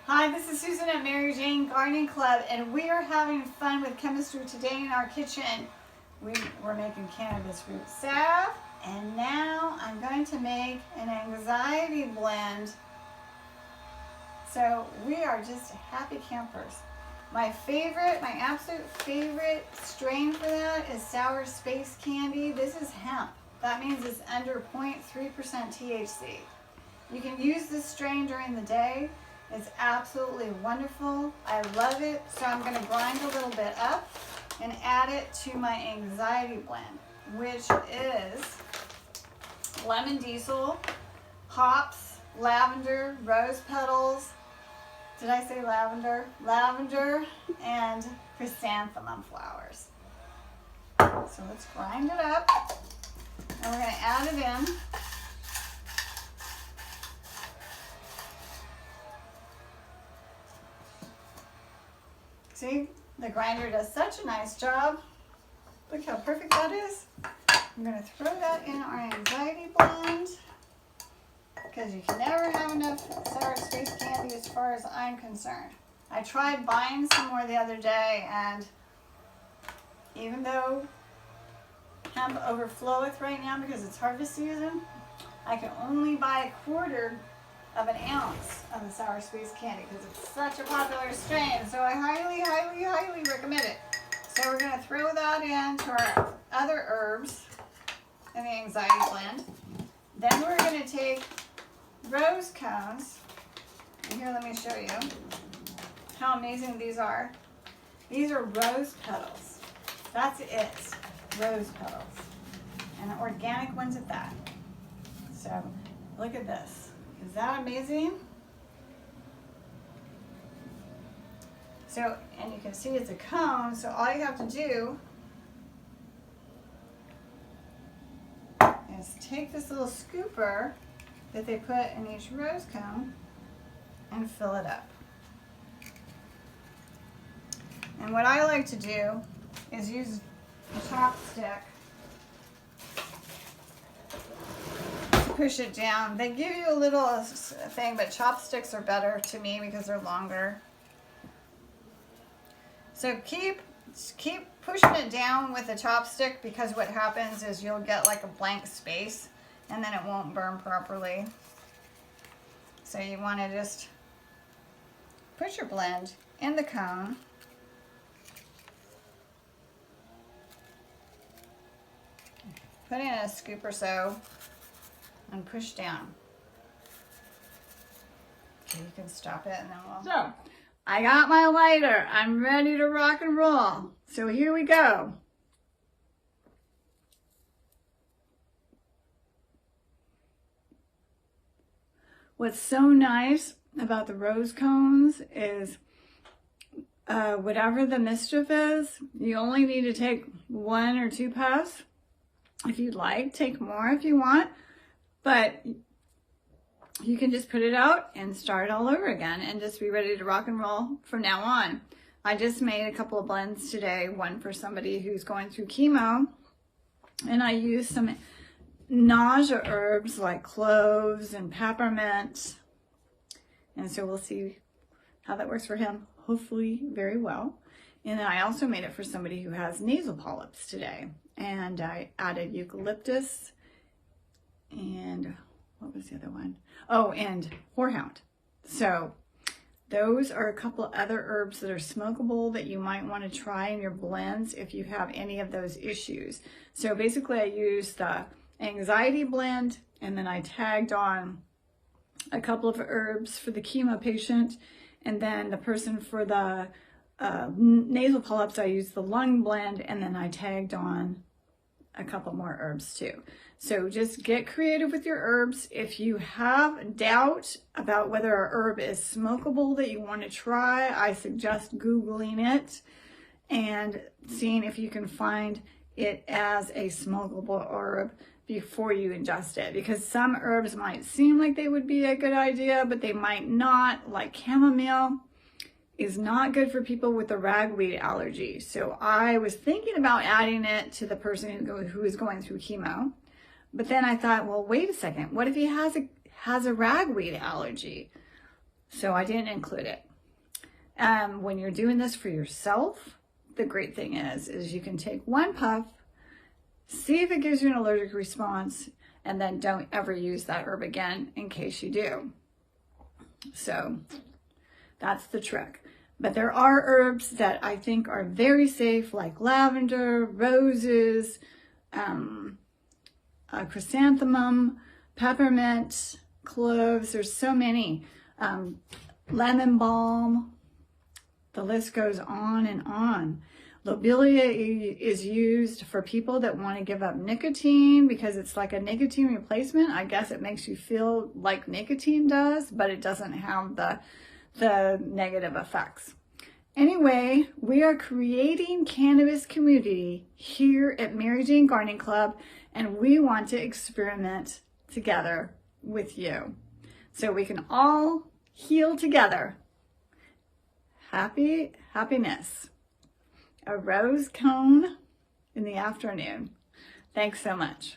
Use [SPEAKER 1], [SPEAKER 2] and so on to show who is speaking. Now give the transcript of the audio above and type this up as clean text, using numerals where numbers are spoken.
[SPEAKER 1] Hi, this is Susan at Mary Jane Gardening Club, and we are having fun with chemistry today in our kitchen. We're making cannabis root salve, and now I'm going to make an anxiety blend. So we are just happy campers. My absolute favorite strain for that is Sour Space Candy. This is hemp. That means it's under 0.3% THC. You can use this strain during the day. It's absolutely wonderful. I love it. So I'm going to grind a little bit up and add it to my anxiety blend, which is lemon diesel, hops, lavender, rose petals. Did I say lavender? Lavender and chrysanthemum flowers. So let's grind it up, and we're going to add it in. See, the grinder does such a nice job. Look how perfect that is. I'm going to throw that in our anxiety blend because you can never have enough Sour Space Candy as far as I'm concerned. I tried buying some more the other day, and even though hemp overfloweth right now because it's harvest season, I can only buy 1/4 of an ounce of the Sour Space Candy because it's such a popular strain. So I highly, highly, highly recommend it. So we're going to throw that into our other herbs in the anxiety blend. Then we're going to take rose cones. And here, let me show you how amazing these are. These are rose petals. That's it, rose petals. And organic ones at that. So look at this. Is that amazing? So, and you can see it's a cone, so all you have to do is take this little scooper that they put in each rose cone and fill it up. And what I like to do is use a chopstick to push it down. They give you a little thing, but chopsticks are better to me because they're longer. So keep pushing it down with a chopstick, because what happens is you'll get like a blank space and then it won't burn properly. So you want to just put your blend in the cone. Put in a scoop or so and push down. Okay, you can stop it and then we'll... So, I got my lighter. I'm ready to rock and roll. So here we go. What's so nice about the rose cones is whatever the mischief is, you only need to take 1 or 2 puffs. If you'd like, take more if you want, but you can just put it out and start all over again and just be ready to rock and roll from now on. I just made a couple of blends today, one for somebody who's going through chemo, and I used some nausea herbs like cloves and peppermint, and so we'll see how that works for him, hopefully very well. And then I also made it for somebody who has nasal polyps today, and I added eucalyptus and what was the other one? Oh, and horehound. So those are a couple other herbs that are smokable that you might want to try in your blends if you have any of those issues. So basically I used the anxiety blend, and then I tagged on a couple of herbs for the chemo patient, and then the person for the nasal polyps, I used the lung blend, and then I tagged on a couple more herbs too. So just get creative with your herbs. If you have doubt about whether a herb is smokable that you want to try, I suggest Googling it and seeing if you can find it as a smokable herb before you ingest it, because some herbs might seem like they would be a good idea, but they might not. Like chamomile is not good for people with a ragweed allergy. So I was thinking about adding it to the person who is going through chemo. But then I thought, well, wait a second. What if he has a ragweed allergy? So I didn't include it. When you're doing this for yourself, the great thing is you can take one puff, see if it gives you an allergic response, and then don't ever use that herb again in case you do. So that's the trick. But there are herbs that I think are very safe, like lavender, roses, chrysanthemum, peppermint, cloves. There's so many. Lemon balm. The list goes on and on. Lobelia is used for people that want to give up nicotine because it's like a nicotine replacement. I guess it makes you feel like nicotine does, but it doesn't have the negative effects. Anyway, we are creating cannabis community here at Mary Jane Gardening Club, and we want to experiment together with you so we can all heal together. Happiness. A rose cone in the afternoon. Thanks so much.